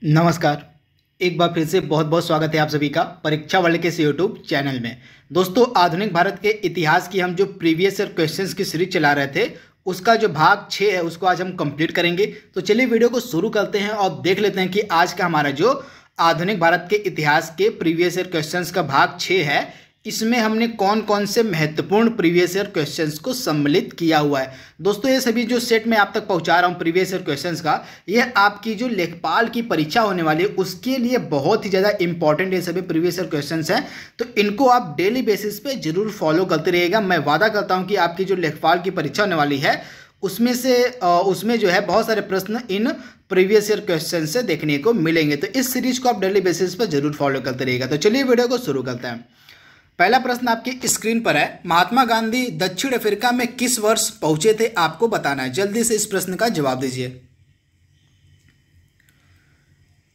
नमस्कार। एक बार फिर से बहुत बहुत स्वागत है आप सभी का परीक्षा वर्ल्ड के इस यूट्यूब चैनल में। दोस्तों, आधुनिक भारत के इतिहास की हम जो प्रीवियस ईयर क्वेश्चंस की सीरीज चला रहे थे उसका जो भाग 6 है उसको आज हम कंप्लीट करेंगे। तो चलिए वीडियो को शुरू करते हैं और देख लेते हैं कि आज का हमारा जो आधुनिक भारत के इतिहास के प्रीवियस ईयर क्वेश्चंस का भाग 6 है, इसमें हमने कौन कौन से महत्वपूर्ण प्रीवियस ईयर क्वेश्चंस को सम्मिलित किया हुआ है। दोस्तों, ये सभी जो सेट मैं आप तक पहुंचा रहा हूं प्रीवियस ईयर क्वेश्चंस का, ये आपकी जो लेखपाल की परीक्षा होने वाली है उसके लिए बहुत ही ज़्यादा इंपॉर्टेंट ये सभी प्रीवियस ईयर क्वेश्चंस हैं। तो इनको आप डेली बेसिस पे जरूर फॉलो करते रहिएगा। मैं वादा करता हूँ कि आपकी जो लेखपाल की परीक्षा होने वाली है उसमें जो है बहुत सारे प्रश्न इन प्रीवियस ईयर क्वेश्चन से देखने को मिलेंगे। तो इस सीरीज को आप डेली बेसिस पर जरूर फॉलो करते रहिएगा। तो चलिए वीडियो को शुरू करते हैं। पहला प्रश्न आपकी स्क्रीन पर है, महात्मा गांधी दक्षिण अफ्रीका में किस वर्ष पहुंचे थे, आपको बताना है। जल्दी से इस प्रश्न का जवाब दीजिए।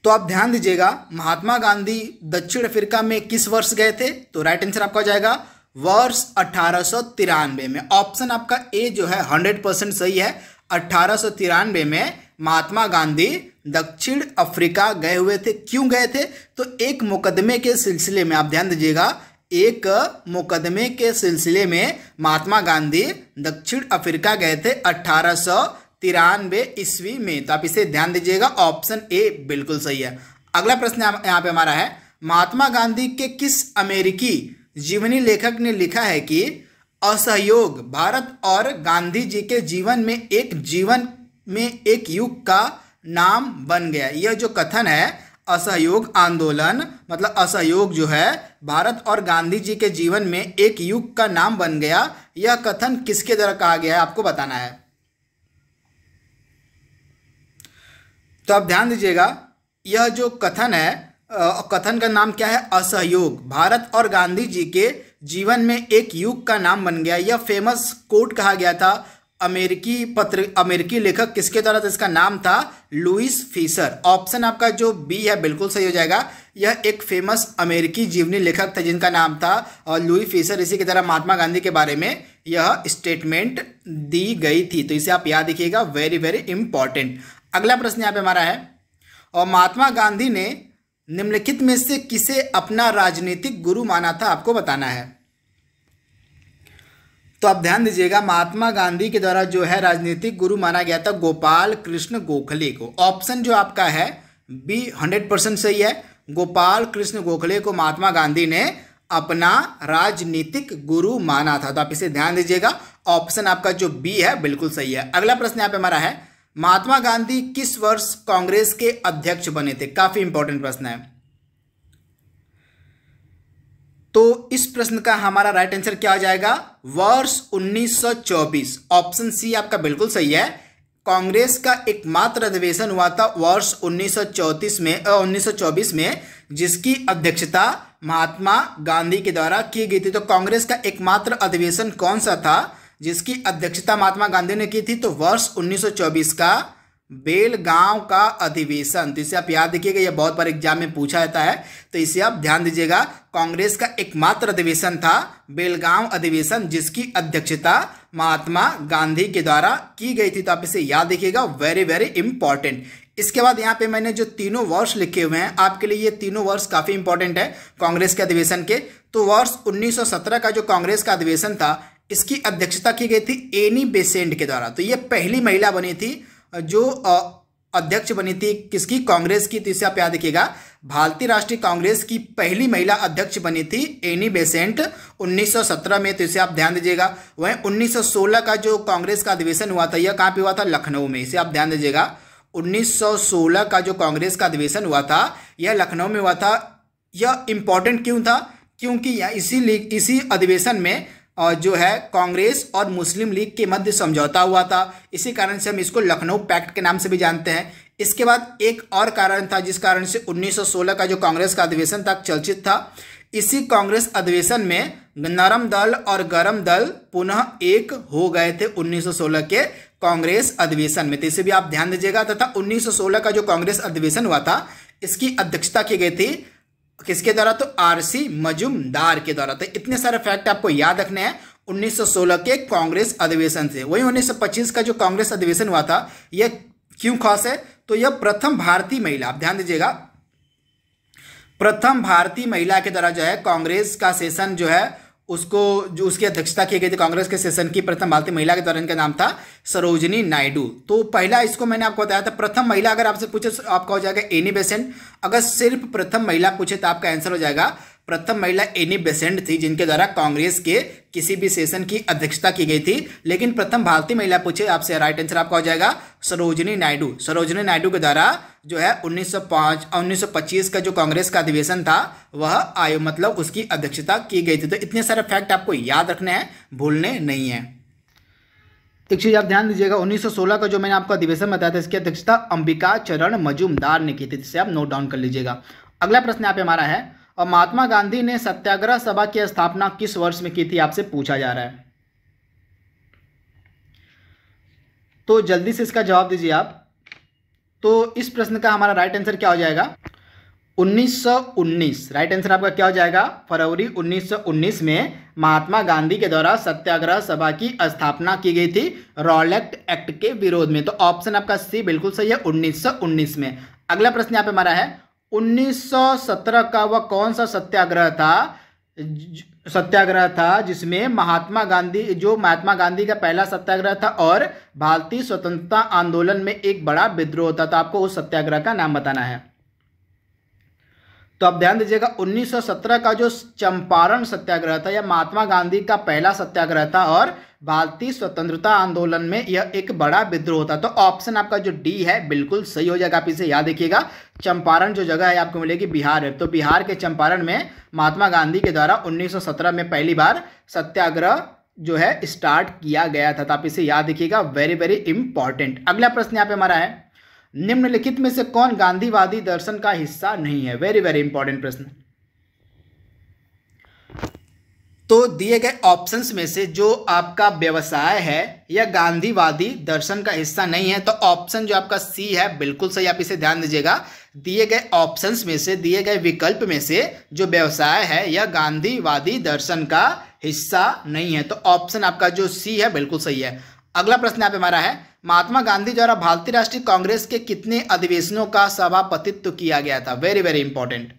तो आप ध्यान दीजिएगा, महात्मा गांधी दक्षिण अफ्रीका में किस वर्ष गए थे, तो राइट आंसर आपका हो जाएगा वर्ष 1893 में। ऑप्शन आपका ए जो है 100% सही है। 1893 में महात्मा गांधी दक्षिण अफ्रीका गए हुए थे। क्यों गए थे, तो एक मुकदमे के सिलसिले में। आप ध्यान दीजिएगा, एक मुकदमे के सिलसिले में महात्मा गांधी दक्षिण अफ्रीका गए थे 1893 ईस्वी में। तो आप इसे ध्यान दीजिएगा, ऑप्शन ए बिल्कुल सही है। अगला प्रश्न यहाँ पे हमारा है, महात्मा गांधी के किस अमेरिकी जीवनी लेखक ने लिखा है कि असहयोग भारत और गांधी जी के जीवन में एक युग का नाम बन गया। यह जो कथन है असहयोग आंदोलन, मतलब असहयोग जो है भारत और गांधी जी के जीवन में एक युग का नाम बन गया, यह कथन किसके द्वारा कहा गया है, आपको बताना है। तो आप ध्यान दीजिएगा, यह जो कथन है, कथन का नाम क्या है, असहयोग भारत और गांधी जी के जीवन में एक युग का नाम बन गया। यह फेमस कोट कहा गया था अमेरिकी लेखक किसके द्वारा, तो इसका नाम था लुईस फीसर। ऑप्शन आपका जो बी है बिल्कुल सही हो जाएगा। यह एक फेमस अमेरिकी जीवनी लेखक था जिनका नाम था लुई फीसर। इसी की तरह महात्मा गांधी के बारे में यह स्टेटमेंट दी गई थी। तो इसे आप याद रखिएगा, वेरी वेरी इंपॉर्टेंट। अगला प्रश्न यहाँ पे हमारा है, और महात्मा गांधी ने निम्नलिखित में से किसे अपना राजनीतिक गुरु माना था, आपको बताना है। तो आप ध्यान दीजिएगा, महात्मा गांधी के द्वारा जो है राजनीतिक गुरु माना गया था गोपाल कृष्ण गोखले को। ऑप्शन जो आपका है बी 100% सही है। गोपाल कृष्ण गोखले को महात्मा गांधी ने अपना राजनीतिक गुरु माना था। तो आप इसे ध्यान दीजिएगा, ऑप्शन आपका जो बी है बिल्कुल सही है। अगला प्रश्न यहाँ पे हमारा है, महात्मा गांधी किस वर्ष कांग्रेस के अध्यक्ष बने थे। काफी इंपॉर्टेंट प्रश्न है। तो इस प्रश्न का हमारा राइट आंसर क्या हो जाएगा, वर्ष 1924। ऑप्शन सी आपका बिल्कुल सही है। कांग्रेस का एकमात्र अधिवेशन हुआ था वर्ष 1924 में, जिसकी अध्यक्षता महात्मा गांधी के द्वारा की गई थी। तो कांग्रेस का एकमात्र अधिवेशन कौन सा था जिसकी अध्यक्षता महात्मा गांधी ने की थी, तो वर्ष 1924 का बेलगांव का अधिवेशन। तो इसे आप याद रखिएगा, यह बहुत बार एग्जाम में पूछा जाता है, तो इसे आप ध्यान दीजिएगा। कांग्रेस का एकमात्र अधिवेशन था बेलगांव अधिवेशन, जिसकी अध्यक्षता महात्मा गांधी के द्वारा की गई थी। तो आप इसे याद रखिएगा, वेरी वेरी इंपॉर्टेंट। इसके बाद यहाँ पे मैंने जो तीनों वर्ष लिखे हुए हैं आपके लिए, ये तीनों वर्ष काफी इंपॉर्टेंट है कांग्रेस के अधिवेशन के। तो वर्ष 1917 का जो कांग्रेस का अधिवेशन था, इसकी अध्यक्षता की गई थी एनी बेसेंट के द्वारा। तो ये पहली महिला बनी थी जो अध्यक्ष बनी थी किसकी, कांग्रेस की। तो इसे आप याद रखिएगा, भारतीय राष्ट्रीय कांग्रेस की पहली महिला अध्यक्ष बनी थी एनी बेसेंट 1917 में। तो इसे आप ध्यान दीजिएगा। वहीं 1916 का जो कांग्रेस का अधिवेशन हुआ था, यह कहाँ पे हुआ था, लखनऊ में। इसे आप ध्यान दीजिएगा, 1916 का जो कांग्रेस का अधिवेशन हुआ था यह लखनऊ में हुआ था। यह इंपॉर्टेंट क्यों था, क्योंकि इसी अधिवेशन में जो है कांग्रेस और मुस्लिम लीग के मध्य समझौता हुआ था। इसी कारण से हम इसको लखनऊ पैक्ट के नाम से भी जानते हैं। इसके बाद एक और कारण था जिस कारण से 1916 का जो कांग्रेस का अधिवेशन था चर्चित था। इसी कांग्रेस अधिवेशन में नरम दल और गरम दल पुनः एक हो गए थे 1916 के कांग्रेस अधिवेशन में। तो इसे भी आप ध्यान दीजिएगा। तथा 1916 का जो कांग्रेस अधिवेशन हुआ था, इसकी अध्यक्षता की गई थी किसके द्वारा, तो आरसी मजूमदार के द्वारा। तो इतने सारे फैक्ट आपको याद रखने हैं 1916 के कांग्रेस अधिवेशन से। वहीं 1925 का जो कांग्रेस अधिवेशन हुआ था, यह क्यों खास है, तो यह प्रथम भारतीय महिला, आप ध्यान दीजिएगा, प्रथम भारतीय महिला के द्वारा जो है कांग्रेस का सेशन जो है उसको जो उसकी अध्यक्षता की गई थी कांग्रेस के सेशन की प्रथम भारतीय महिला के द्वारा, इनका नाम था सरोजिनी नायडू। तो पहला इसको मैंने आपको बताया था, प्रथम महिला अगर आपसे पूछे तो आपका हो जाएगा एनी बेसेंट। अगर सिर्फ प्रथम महिला पूछे तो आपका आंसर हो जाएगा प्रथम महिला एनी बेसेंट थी, जिनके द्वारा कांग्रेस के किसी भी सेशन की अध्यक्षता की गई थी। लेकिन प्रथम भारतीय महिला पूछे आपसे, राइट आंसर आपका हो जाएगा सरोजिनी नायडू। सरोजिनी नायडू के द्वारा जो है 1925 का जो कांग्रेस का अधिवेशन था वह मतलब उसकी अध्यक्षता की गई थी। तो इतने सारे फैक्ट आपको याद रखने हैं, भूलने नहीं है। एक चीज आप ध्यान दीजिएगा, 1916 का जो मैंने आपको अधिवेशन बताया था इसकी अध्यक्षता अंबिका चरण मजूमदार ने की थी, जिसे आप नोट डाउन कर लीजिएगा। अगला प्रश्न यहाँ पे हमारा है, और महात्मा गांधी ने सत्याग्रह सभा की स्थापना किस वर्ष में की थी, आपसे पूछा जा रहा है। तो जल्दी से इसका जवाब दीजिए आप। तो इस प्रश्न का हमारा राइट आंसर क्या हो जाएगा, 1919। राइट आंसर आपका क्या हो जाएगा, फरवरी 1919 में महात्मा गांधी के द्वारा सत्याग्रह सभा की स्थापना की गई थी रॉलेट एक्ट के विरोध में। तो ऑप्शन आपका सी बिल्कुल सही है, 1919 में। अगला प्रश्न यहाँ पे हमारा है, 1917 का वह कौन सा सत्याग्रह था जिसमें महात्मा गांधी का पहला सत्याग्रह था और भारतीय स्वतंत्रता आंदोलन में एक बड़ा विद्रोह था। तो आपको उस सत्याग्रह का नाम बताना है। तो आप ध्यान दीजिएगा, 1917 का जो चंपारण सत्याग्रह था यह महात्मा गांधी का पहला सत्याग्रह था और भारतीय स्वतंत्रता आंदोलन में यह एक बड़ा विद्रोह था। तो ऑप्शन आपका जो डी है बिल्कुल सही हो जाएगा। आप इसे याद रखिएगा, चंपारण जो जगह है आपको मिलेगी बिहार है। तो बिहार के चंपारण में महात्मा गांधी के द्वारा 1917 में पहली बार सत्याग्रह जो है स्टार्ट किया गया था। तो आप इसे याद रखिएगा, वेरी वेरी इंपॉर्टेंट। अगला प्रश्न यहाँ पे हमारा है, निम्नलिखित में से कौन गांधीवादी दर्शन का हिस्सा नहीं है। वेरी वेरी इंपॉर्टेंट प्रश्न। तो दिए गए ऑप्शंस में से जो आपका व्यवसाय है यह गांधीवादी दर्शन का हिस्सा नहीं है। तो ऑप्शन जो आपका सी है बिल्कुल सही, आप इसे ध्यान दीजिएगा। दिए गए ऑप्शंस में से, दिए गए विकल्प में से जो व्यवसाय है यह गांधीवादी दर्शन का हिस्सा नहीं है। तो ऑप्शन आपका जो सी है बिल्कुल सही है। अगला प्रश्न यहाँ पे हमारा है, महात्मा गांधी द्वारा भारतीय राष्ट्रीय कांग्रेस के कितने अधिवेशनों का सभापतित्व किया गया था। Very very important.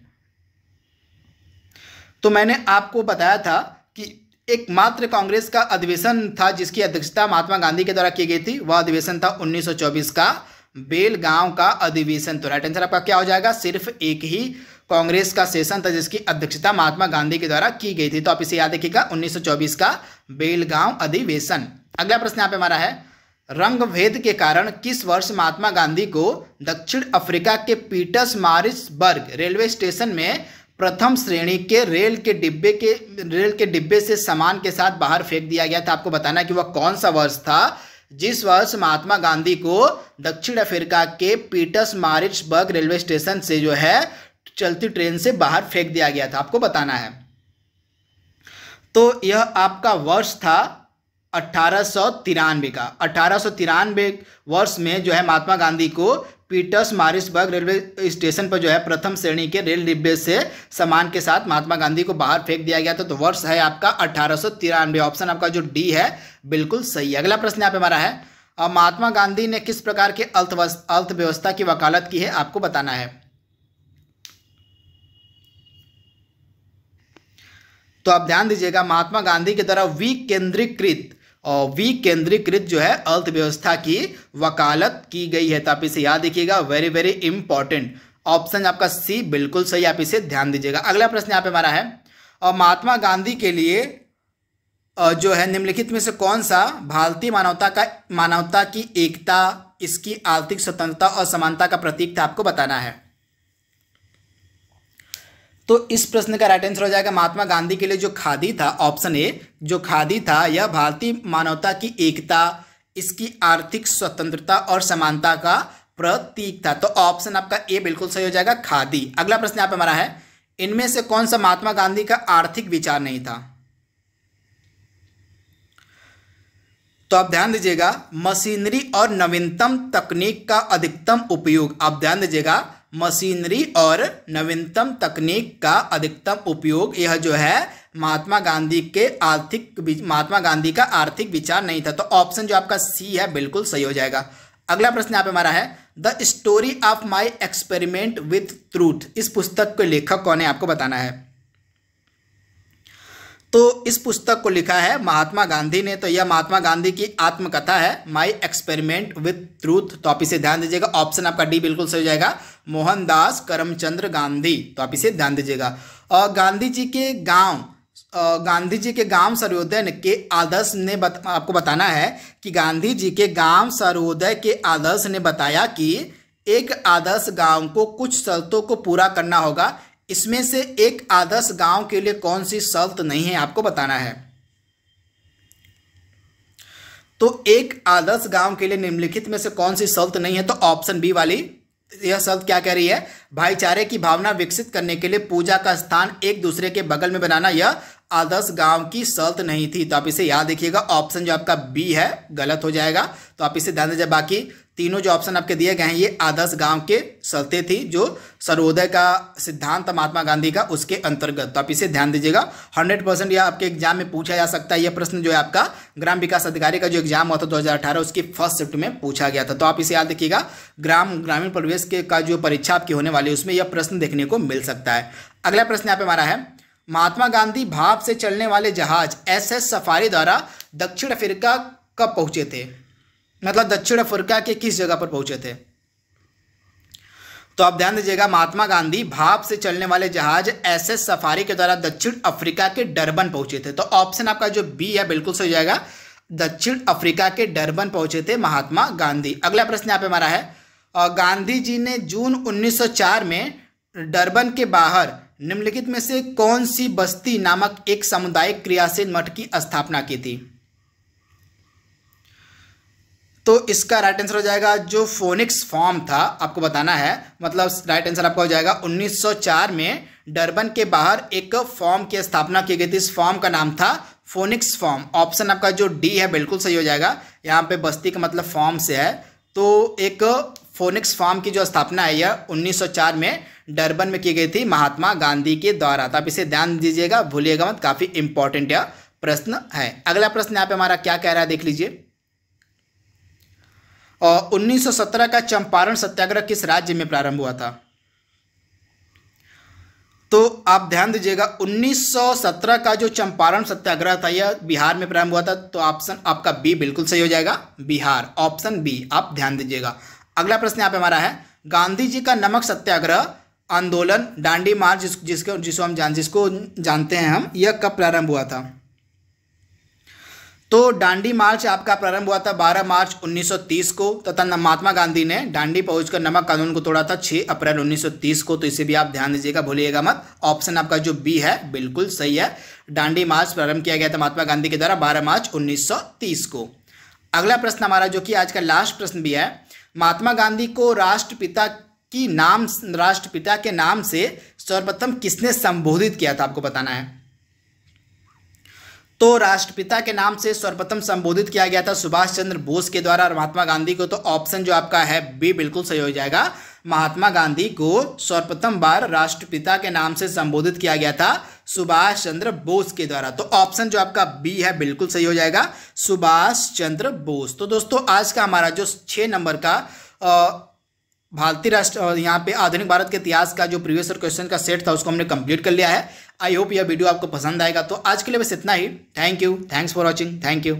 तो मैंने आपको बताया था कि एकमात्र कांग्रेस का अधिवेशन था जिसकी अध्यक्षता महात्मा गांधी के द्वारा की गई थी, वह अधिवेशन था 1924 का बेलगांव का अधिवेशन। तो राइट आंसर आपका क्या हो जाएगा, सिर्फ एक ही कांग्रेस का सेशन था जिसकी अध्यक्षता महात्मा गांधी के द्वारा की गई थी। तो आप इसे याद रखिएगा, 1924 का बेलगांव अधिवेशन। अगला प्रश्न यहाँ पे हमारा है, रंग भेद के कारण किस वर्ष महात्मा गांधी को दक्षिण अफ्रीका के पीटर्समारिट्सबर्ग रेलवे स्टेशन में प्रथम श्रेणी के रेल के डिब्बे से सामान के साथ बाहर फेंक दिया गया था। आपको बताना कि वह कौन सा वर्ष था जिस वर्ष महात्मा गांधी को दक्षिण अफ्रीका के पीटर्समारिट्सबर्ग रेलवे स्टेशन से जो है चलती ट्रेन से बाहर फेंक दिया गया था, आपको बताना है। तो यह आपका वर्ष था 1893 का। 1893 वर्ष में जो है महात्मा गांधी को पीटर्समारिट्सबर्ग रेलवे स्टेशन पर जो है प्रथम श्रेणी के रेल डिब्बे से सामान के साथ महात्मा गांधी को बाहर फेंक दिया गया था। तो वर्ष है आपका 1893। ऑप्शन आपका जो डी है बिल्कुल सही है। अगला प्रश्न यहाँ पे हमारा है, महात्मा गांधी ने किस प्रकार के अर्थव्यवस्था की वकालत की है, आपको बताना है। तो आप ध्यान दीजिएगा, महात्मा गांधी के द्वारा विकेंद्रीकृत जो है अर्थव्यवस्था की वकालत की गई है। तो आप इसे याद रखिएगा, वेरी वेरी इंपॉर्टेंट। ऑप्शन आपका सी बिल्कुल सही, आप इसे ध्यान दीजिएगा। अगला प्रश्न यहाँ पे हमारा है, और महात्मा गांधी के लिए जो है निम्नलिखित में से कौन सा भारतीय मानवता की एकता, इसकी आर्थिक स्वतंत्रता और समानता का प्रतीक था, आपको बताना है। तो इस प्रश्न का राइट आंसर हो जाएगा, महात्मा गांधी के लिए जो खादी था, ऑप्शन ए, जो खादी था यह भारतीय मानवता की एकता, इसकी आर्थिक स्वतंत्रता और समानता का प्रतीक था। तो ऑप्शन आपका ए बिल्कुल सही हो जाएगा, खादी। अगला प्रश्न यहाँ पे हमारा है, इनमें से कौन सा महात्मा गांधी का आर्थिक विचार नहीं था। तो आप ध्यान दीजिएगा, मशीनरी और नवीनतम तकनीक का अधिकतम उपयोग। आप ध्यान दीजिएगा, मशीनरी और नवीनतम तकनीक का अधिकतम उपयोग, यह जो है महात्मा गांधी का आर्थिक विचार नहीं था। तो ऑप्शन जो आपका सी है बिल्कुल सही हो जाएगा। अगला प्रश्न यहाँ पे हमारा है, the story of my experiment with truth, इस पुस्तक के लेखक कौन है आपको बताना है। तो इस पुस्तक को लिखा है महात्मा गांधी ने। तो यह महात्मा गांधी की आत्मकथा है, माई एक्सपेरिमेंट विथ ट्रूथ। तो आप इसे ध्यान दीजिएगा, ऑप्शन आपका डी बिल्कुल सही हो जाएगा, मोहनदास करमचंद गांधी। तो आप इसे ध्यान दीजिएगा। और गांधी जी के गांव सर्वोदय के आदर्श ने आपको बताना है कि गांधी जी के गांव सर्वोदय के आदर्श ने बताया कि एक आदर्श गांव को कुछ शर्तों को पूरा करना होगा। इसमें से एक आदर्श गांव के लिए कौन सी शर्त नहीं है आपको बताना है। तो एक आदर्श गांव के लिए निम्नलिखित में से कौन सी शर्त नहीं है, तो ऑप्शन बी वाली यह शर्त क्या कह रही है, भाईचारे की भावना विकसित करने के लिए पूजा का स्थान एक दूसरे के बगल में बनाना यह आदर्श गांव की शर्त नहीं थी। तो आप इसे याद रखिएगा, ऑप्शन जो आपका बी है गलत हो जाएगा। तो आप इसे ध्यान दीजिए, बाकी तीनों जो ऑप्शन आपके दिए गए हैं ये आदर्श गांव के शर्तें थी जो सर्वोदय का सिद्धांत महात्मा गांधी का, उसके अंतर्गत। तो आप इसे ध्यान दीजिएगा, 100% यह आपके एग्जाम में पूछा जा सकता है। यह प्रश्न जो है आपका ग्राम विकास अधिकारी का जो एग्जाम हुआ था 2018 उसकी फर्स्ट शिफ्ट में पूछा गया था। तो आप इसे याद रखिएगा, ग्रामीण परिवेश के का जो परीक्षा आपकी होने वाली है उसमें यह प्रश्न देखने को मिल सकता है। अगला प्रश्न यहाँ पे हमारा है, महात्मा गांधी भाप से चलने वाले जहाज SS सफारी द्वारा दक्षिण अफ्रीका कब पहुंचे थे, मतलब दक्षिण अफ्रीका के किस जगह पर पहुंचे थे। तो आप ध्यान दीजिएगा, महात्मा गांधी भाप से चलने वाले जहाज SS सफारी के द्वारा दक्षिण अफ्रीका के डरबन पहुंचे थे। तो ऑप्शन आपका जो बी है बिल्कुल सही हो जाएगा, दक्षिण अफ्रीका के डरबन पहुंचे थे महात्मा गांधी। अगला प्रश्न यहाँ पे हमारा है, गांधी जी ने जून 1904 में डरबन के बाहर निम्नलिखित में से कौन सी बस्ती नामक एक सामुदायिक क्रियाशील मठ की स्थापना की थी। तो इसका राइट आंसर हो जाएगा जो फोनिक्स फॉर्म था, आपको बताना है, मतलब राइट आंसर आपका हो जाएगा 1904 में डरबन के बाहर एक फॉर्म की स्थापना की गई थी। इस फॉर्म का नाम था फोनिक्स फॉर्म। ऑप्शन आपका जो डी है बिल्कुल सही हो जाएगा, यहाँ पे बस्ती का मतलब फॉर्म से है। तो एक फोनिक्स फॉर्म की जो स्थापना है यह 1904 में डरबन में की गई थी महात्मा गांधी के द्वारा। तो आप इसे ध्यान दीजिएगा, भूलिएगा मत, काफी इंपॉर्टेंट यह प्रश्न है। अगला प्रश्न यहाँ पे हमारा क्या कह रहा है देख लीजिए, 1917 का चंपारण सत्याग्रह किस राज्य में प्रारंभ हुआ था। तो आप ध्यान दीजिएगा, 1917 का जो चंपारण सत्याग्रह था यह बिहार में प्रारंभ हुआ था। तो ऑप्शन आपका बी बिल्कुल सही हो जाएगा, बिहार, ऑप्शन बी आप ध्यान दीजिएगा। अगला प्रश्न यहाँ पे हमारा है, गांधी जी का नमक सत्याग्रह आंदोलन दांडी मार्च जिसको जानते हैं हम, यह कब प्रारंभ हुआ था। तो दांडी मार्च आपका प्रारंभ हुआ था 12 मार्च 1930 को, तथा महात्मा गांधी ने दांडी पहुंचकर नमक कानून को तोड़ा था 6 अप्रैल 1930 को। तो इसे भी आप ध्यान दीजिएगा, भूलिएगा मत। ऑप्शन आपका जो बी है बिल्कुल सही है, दांडी मार्च प्रारंभ किया गया था महात्मा गांधी के द्वारा 12 मार्च 1930 को। अगला प्रश्न हमारा जो कि आज का लास्ट प्रश्न भी है, महात्मा गांधी को राष्ट्रपिता के नाम से सर्वप्रथम किसने संबोधित किया था, आपको बताना है। तो राष्ट्रपिता के नाम से सर्वप्रथम संबोधित किया गया था सुभाष चंद्र बोस के द्वारा महात्मा गांधी को। तो ऑप्शन जो आपका है बी बिल्कुल सही हो जाएगा, महात्मा गांधी को सर्वप्रथम बार राष्ट्रपिता के नाम से संबोधित किया गया था सुभाष चंद्र बोस के द्वारा। तो ऑप्शन जो आपका बी है बिल्कुल सही हो जाएगा, सुभाष चंद्र बोस। तो दोस्तों आज का हमारा जो 6 नंबर का भारतीय राष्ट्र यहाँ पे आधुनिक भारत के इतिहास का जो प्रीवियस ईयर क्वेश्चन का सेट था उसको हमने कंप्लीट कर लिया है। आई होप यह वीडियो आपको पसंद आएगा। तो आज के लिए बस इतना ही। Thank you, thanks for watching, thank you.